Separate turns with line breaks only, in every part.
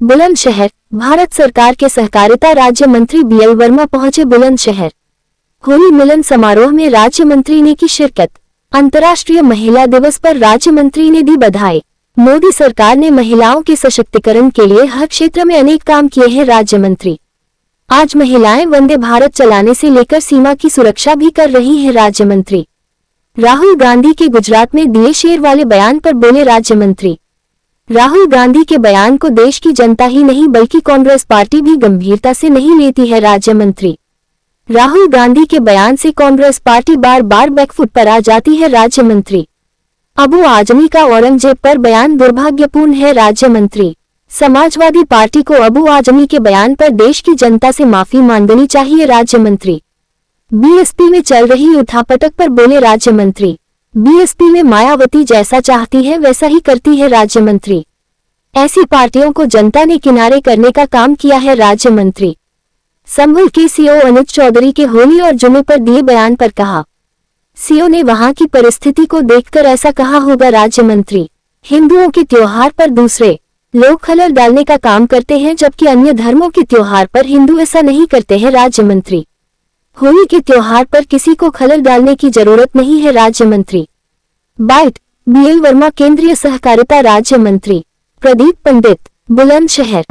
बुलंदशहर। भारत सरकार के सहकारिता राज्य मंत्री बीएल वर्मा पहुंचे बुलंदशहर। होली मिलन समारोह में राज्य मंत्री ने की शिरकत। अंतर्राष्ट्रीय महिला दिवस पर राज्य मंत्री ने दी बधाई। मोदी सरकार ने महिलाओं के सशक्तिकरण के लिए हर क्षेत्र में अनेक काम किए हैं। राज्य मंत्री आज महिलाएं वंदे भारत चलाने से लेकर सीमा की सुरक्षा भी कर रही हैं। राज्य मंत्री राहुल गांधी के गुजरात में दिए शेर वाले बयान पर बोले राज्य मंत्री। राहुल गांधी के बयान को देश की जनता ही नहीं बल्कि कांग्रेस पार्टी भी गंभीरता से नहीं लेती है। राज्य मंत्री राहुल गांधी के बयान से कांग्रेस पार्टी बार बार बैकफुट पर आ जाती है। राज्य मंत्री अबू आजमी का औरंगजेब पर बयान दुर्भाग्यपूर्ण है। राज्य मंत्री समाजवादी पार्टी को अबू आजमी के बयान पर देश की जनता से माफी मांगनी चाहिए। राज्य मंत्री बीएसपी में चल रही उठापटक पर बोले राज्य मंत्री। बीएसपी में मायावती जैसा चाहती है वैसा ही करती है। राज्य मंत्री ऐसी पार्टियों को जनता ने किनारे करने का काम किया है। राज्य मंत्री संभल के सीओ अनुज चौधरी के होली और जुमे पर दिए बयान पर कहा, सीओ ने वहां की परिस्थिति को देखकर ऐसा कहा होगा। राज्य मंत्री हिंदुओं के त्योहार पर दूसरे लोग खलल डालने का काम करते हैं जबकि अन्य धर्मों के त्योहार पर हिंदू ऐसा नहीं करते हैं। राज्य मंत्री होली के त्योहार पर किसी को खलल डालने की जरूरत नहीं है। राज्य मंत्री बाइट बीएल वर्मा केंद्रीय सहकारिता राज्य मंत्री। प्रदीप पंडित बुलंदशहर।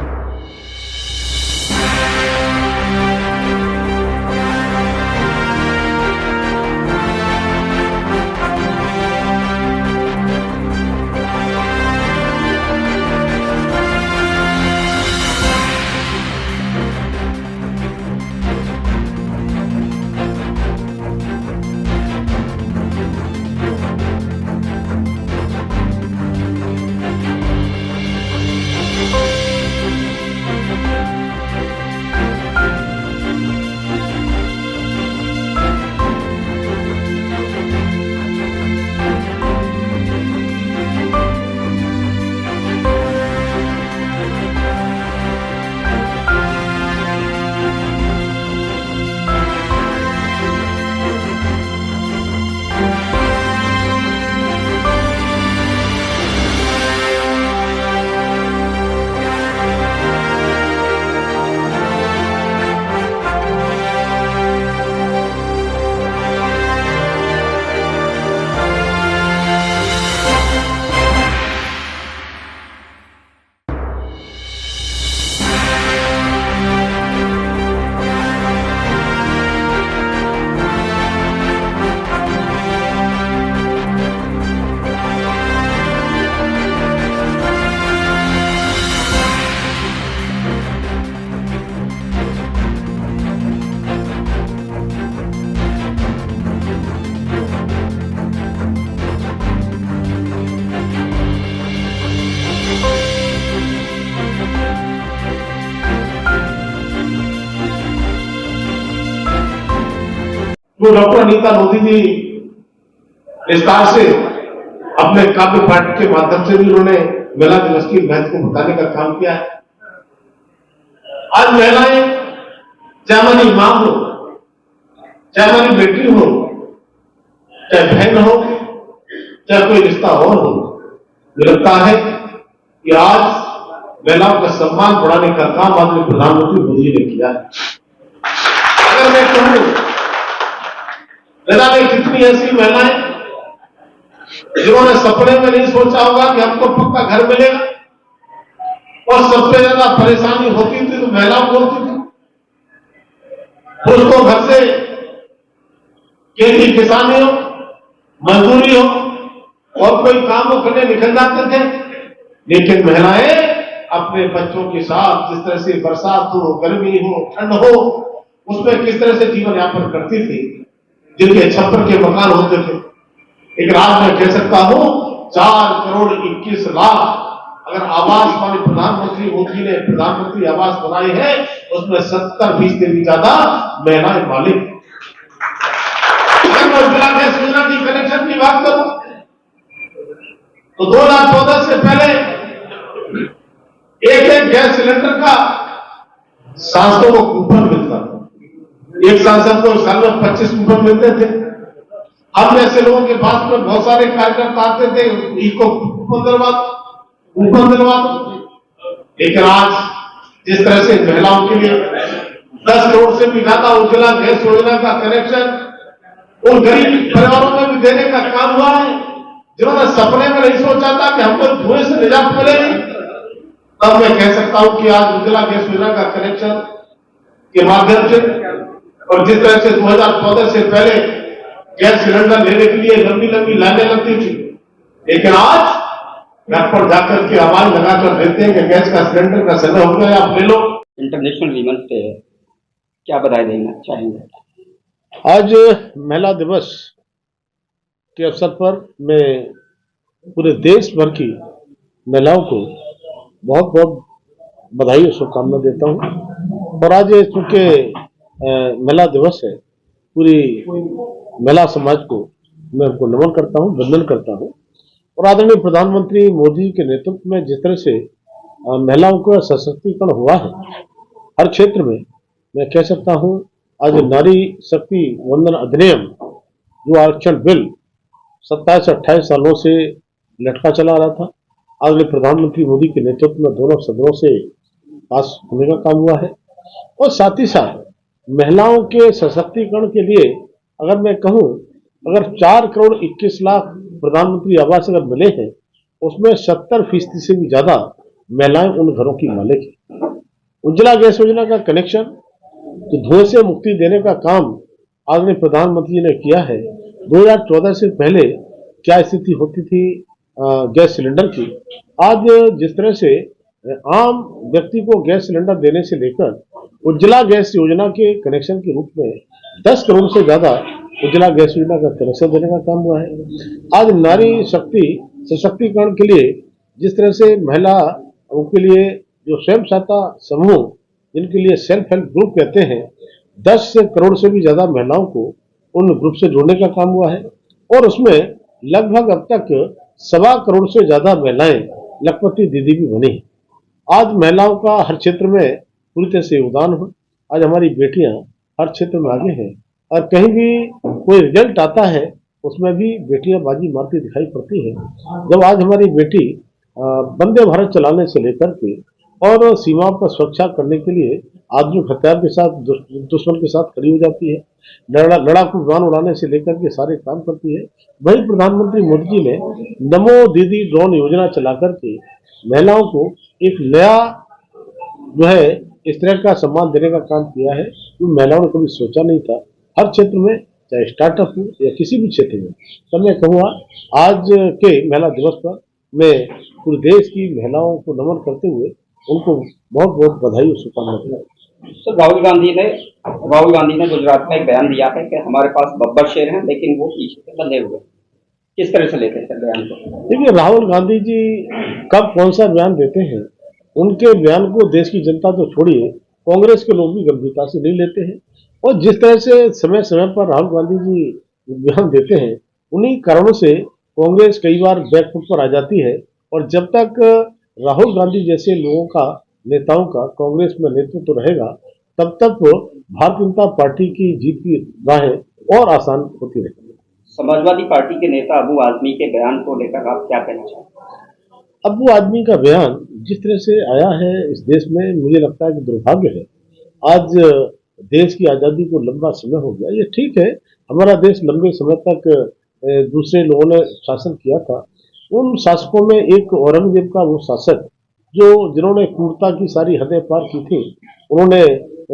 तो डॉक्टर अनीता मोदी जी विस्तार से अपने काव्य पाठ के माध्यम से भी उन्होंने महिला दिवस की महत्व को बताने का काम किया है। आज महिलाएं चाहे हमारी मां हो, चाहे हमारी बेटी हो, चाहे बहन हो, चाहे कोई रिश्ता और हो, मुझे लगता है कि आज महिलाओं का सम्मान बढ़ाने का काम आदरणीय प्रधानमंत्री मोदी ने किया है। अगर मैं कहूं में कितनी ऐसी महिलाएं जिन्होंने सपने में नहीं सोचा होगा कि हमको पक्का घर मिलेगा, और सबसे ज्यादा परेशानी होती थी तो महिलाओं को होती थी। पुरुष को घर से खेती किसानी हो, मजदूरी हो और कोई काम हो करने निकल जाते थे, लेकिन महिलाएं अपने बच्चों के साथ जिस तरह से बरसात हो, गर्मी हो, ठंड हो, उसमें किस तरह से जीवन यापन करती थी, जिनके छप्पर के मकान होते थे। एक रात में कह सकता हूं 4,21,00,000 अगर आवास वाले प्रधानमंत्री मोदी ने प्रधानमंत्री आवास बनाए हैं, उसमें 70% से भी ज्यादा महिलाएं मालिक। उज्ज्वला गैस योजना की कनेक्शन की बात करूं तो 2014 से पहले एक गैस सिलेंडर का सांसदों को कूपन मिलता था। एक सांसद को साल में 25 कूपन मिलते थे। हम जैसे लोगों के पास में बहुत सारे कार्यकर्ता आते थे, इको कूपन दिलवा दो। लेकिन आज जिस तरह से महिलाओं के लिए 10 करोड़ से भी ज्यादा उज्ज्वला गैस योजना का कनेक्शन उन गरीब परिवारों में भी देने का काम हुआ है जिन्होंने सपने में नहीं सोचा था कि हमको धुएं से निजात मिलेगी। तब मैं कह सकता हूं कि आज उज्ज्वला गैस योजना का कनेक्शन के माध्यम से और जिस तरह से 2014 से पहले गैस सिलेंडर लेने के लिए लंबी लंबी लाइनें लगती थी, लेकिन आज घर पर जाकर के आवाज लगाकर देते हैं कि गैस का सिलेंडर का समय हो गया, आप ले लो।
इंटरनेशनल वीमेंस डे है, क्या बधाई देना चाहेंगे?
आज महिला दिवस के अवसर पर मैं पूरे देश भर की महिलाओं को बहुत बहुत बधाई और शुभकामना देता हूं। और आज चूंकि महिला दिवस है, पूरी महिला समाज को मैं उनको नमन करता हूं, वंदन करता हूं। और आदरणीय प्रधानमंत्री मोदी के नेतृत्व में जिस तरह से महिलाओं का सशक्तिकरण हुआ है हर क्षेत्र में, मैं कह सकता हूं आज नारी शक्ति वंदन अधिनियम जो आरक्षण बिल 27-28 सालों से लटका चला रहा था, आज प्रधानमंत्री मोदी के नेतृत्व में दोनों सदनों से पास होने का काम हुआ है। और साथ ही साथ महिलाओं के सशक्तिकरण के लिए अगर मैं कहूं, अगर 4 करोड़ 21 लाख प्रधानमंत्री आवास अगर मिले हैं, उसमें 70% से भी ज्यादा महिलाएं उन घरों की मालिक है। उज्ज्वला गैस योजना का कनेक्शन तो धुएं से मुक्ति देने का काम आदरणीय प्रधानमंत्री ने किया है। 2014 से पहले क्या स्थिति होती थी गैस सिलेंडर की, आज जिस तरह से आम व्यक्ति को गैस सिलेंडर देने से लेकर उज्ज्वला गैस योजना के कनेक्शन के रूप में 10 करोड़ से ज्यादा उज्ज्वला गैस योजना का कनेक्शन देने का काम हुआ है। आज नारी शक्ति सशक्तिकरण के लिए जिस तरह से महिलाओं के लिए जो स्वयं सहायता समूह जिनके लिए सेल्फ हेल्प ग्रुप कहते हैं, 10 करोड़ से भी ज्यादा महिलाओं को उन ग्रुप से जोड़ने का काम हुआ है। और उसमें लगभग अब तक 1.25 करोड़ से ज्यादा महिलाएं लखपति दीदी भी बनी। आज महिलाओं का हर क्षेत्र में पूरी तरह से योगदान हो। आज हमारी बेटियां हर क्षेत्र में आगे हैं और कहीं भी कोई रिजल्ट आता है उसमें भी बेटियां बाजी मारती दिखाई पड़ती है। जब आज हमारी बेटी वंदे भारत चलाने से लेकर के और सीमाओं पर सुरक्षा करने के लिए आधुनिक हथियार के साथ दुश्मन के साथ खड़ी हो जाती है, लड़ाकू विमान उड़ाने से लेकर के सारे काम करती है। वही प्रधानमंत्री मोदी जी ने नमो दीदी ड्रोन योजना चला करके महिलाओं को एक नया जो है इस तरह का सम्मान देने का काम किया है जो महिलाओं ने कभी सोचा नहीं था। हर क्षेत्र में, चाहे स्टार्टअप हो या किसी भी क्षेत्र में, तब मैं कहूँगा आज के महिला दिवस पर मैं पूरे देश की महिलाओं को नमन करते हुए उनको बहुत बहुत बधाई और शुभकामनाएं देता हूं।
तो राहुल गांधी ने गुजरात में एक बयान दिया है कि हमारे पास बब्बर शेर हैं लेकिन वो पीछे से बंधे हुए। किस तरह से लेते हैं बयान को?
देखिए, राहुल गांधी जी कब कौन सा बयान देते हैं, उनके बयान को देश की जनता तो छोड़िए, कांग्रेस के लोग भी गंभीरता से नहीं लेते हैं। और जिस तरह से समय समय पर राहुल गांधी जी बयान देते हैं, उन्हीं कारणों से कांग्रेस कई बार बैकफुट पर आ जाती है। और जब तक राहुल गांधी जैसे लोगों का, नेताओं का कांग्रेस में नेतृत्व रहेगा, तब तक भारतीय जनता पार्टी की जीत की राहें और आसान होती रहेगी।
समाजवादी पार्टी के नेता अबू आजमी के बयान को लेकर आप क्या कहना चाहते हैं?
अबू आदमी का बयान जिस तरह से आया है इस देश में, मुझे लगता है कि दुर्भाग्य है। आज देश की आजादी को लंबा समय हो गया, ये ठीक है, हमारा देश लंबे समय तक दूसरे लोगों ने शासन किया था। उन शासकों में एक औरंगजेब का वो शासक जिन्होंने क्रूरता की सारी हदें पार की थी, उन्होंने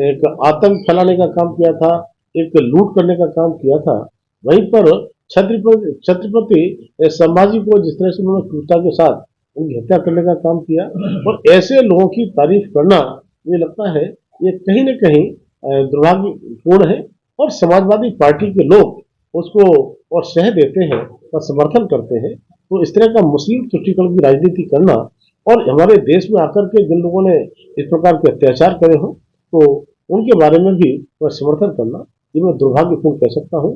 एक आतंक फैलाने का काम किया था, एक लूट करने का काम किया था। वहीं पर छत्रपति संभाजी को जिस तरह से उन्होंने क्रूरता के साथ उनकी हत्या करने का काम किया, और ऐसे लोगों की तारीफ करना मुझे लगता है ये कहीं न कहीं दुर्भाग्यपूर्ण है। और समाजवादी पार्टी के लोग उसको और सह देते हैं और समर्थन करते हैं। तो इस तरह का मुस्लिम तुष्टीकरण की राजनीति करना और हमारे देश में आकर के जिन लोगों ने इस प्रकार के अत्याचार करे हो, तो उनके बारे में भी समर्थन करना ये मैं दुर्भाग्यपूर्ण कह सकता हूँ।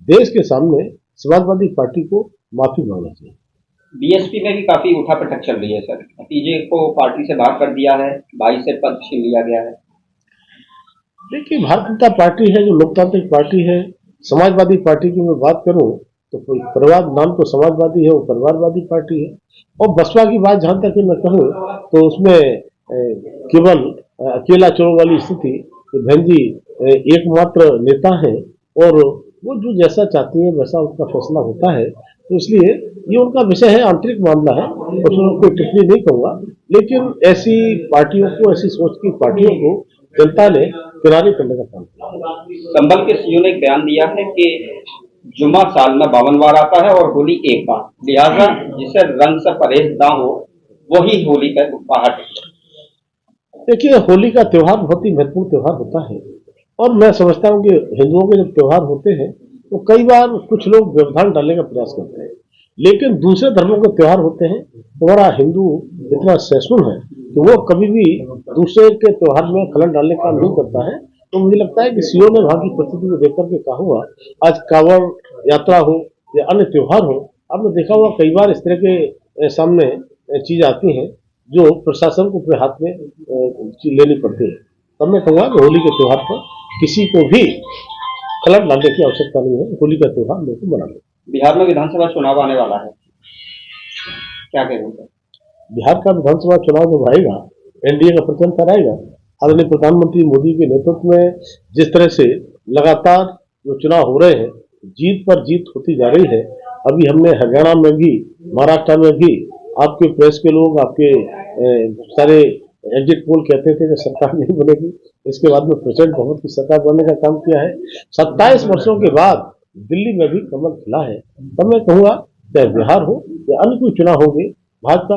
देश के सामने समाजवादी पार्टी को माफी मांगना चाहिए।
बीएसपी में भी काफी उठापटक चल रही है सर, नतीजे को पार्टी से बाहर कर दिया है, 22 से पद छीन लिया गया है।
देखिए, भारतीय जनता पार्टी है जो लोकतांत्रिक पार्टी है। समाजवादी पार्टी की मैं बात करूं तो परिवार नाम तो समाजवादी है, वो परिवारवादी पार्टी है। और बसपा की बात जहां तक मैं कहूं तो उसमें केवल अकेला चुनाव वाली स्थिति कि बहन जी एकमात्र नेता है और वो जो जैसा चाहती है वैसा उनका फैसला होता है, तो इसलिए ये उनका विषय है, आंतरिक मामला है, उसमें कोई टिप्पणी नहीं करूंगा। लेकिन ऐसी पार्टियों को, ऐसी सोच की पार्टियों को जनता ने किनारे करने का काम किया।
संभल के सीईओ ने एक बयान दिया है कि जुमा साल में 52 बार आता है और होली एक बार, लिहाजा जिसे रंग से परहेज ना हो वही होली का उपहार है।
देखिए, होली का त्योहार बहुत ही महत्वपूर्ण त्योहार होता है और मैं समझता हूँ कि हिंदुओं के जब त्योहार होते हैं तो कई बार कुछ लोग व्यवधान डालने का प्रयास करते हैं, लेकिन दूसरे धर्मों के त्योहार होते हैं तो हमारा हिंदू इतना सहिष्णु है कि वो कभी भी दूसरे के त्योहार में खलल डालने का नहीं करता है। तो मुझे लगता है कि सीओ ने वहां की परिस्थिति को देख करके कहा हुआ, आज कांवड़ यात्रा हो या अन्य त्योहार हो, आपने देखा हुआ कई बार इस तरह के सामने चीज आती है जो प्रशासन को अपने हाथ में लेनी पड़ती है। तब मैं कहूँगा कि होली के त्योहार पर किसी को भी खलल डालने की आवश्यकता नहीं है, होली का त्योहार लोग मना लें।
बिहार में विधानसभा चुनाव आने वाला है, क्या कहेंगे?
बिहार का विधानसभा चुनाव जब आएगा, एनडीए का प्रचंड कराएगा। आदरणीय प्रधानमंत्री मोदी के नेतृत्व में जिस तरह से लगातार जो चुनाव हो रहे हैं, जीत पर जीत होती जा रही है। अभी हमने हरियाणा में भी, महाराष्ट्र में भी आपके प्रेस के लोग, आपके सारे एग्जिट पोल कहते थे कि सरकार नहीं बनेगी, इसके बाद में प्रचंड बहुमत की सरकार बनने का काम किया है। 27 वर्षों के बाद दिल्ली में भी कमल खिला है। तब मैं कहूँगा चाहे बिहार हो या अन्य कोई चुनाव होंगे, भाजपा